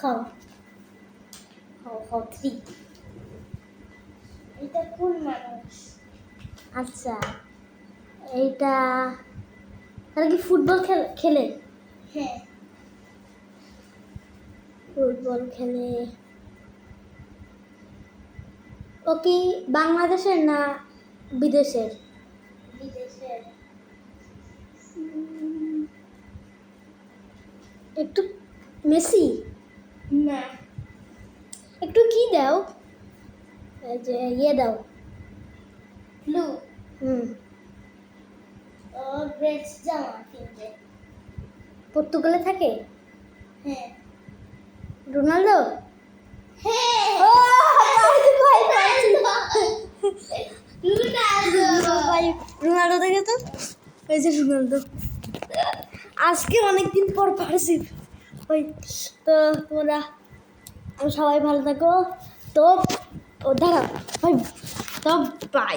খাও খাও খাও 3 এটা কোন মানুষ? আচ্ছা এইটা তাহলে কি ফুটবল খেলে? হ্যাঁ ফুটবল খেলে। ও কি বাংলাদেশের না বিদেশের? বিদেশের। একটু মেসি? না। একটু কি দাও, এই যে ইয়ে দাও, ব্লু। ও রেড জামা কিনবে। পর্তুগালে থাকে? হ্যাঁ। রোনালদো? হ্যাঁ। ও ভাই ভাই রোনালদো ভাই, রোনালদো দেখে তো, এই যে রোনালদো। আজকে অনেকদিন পর পারছি ওই। তো তোমরা সবাই ভালো থাকো। তো ও দাঁড়াও ভাই, তো বাই।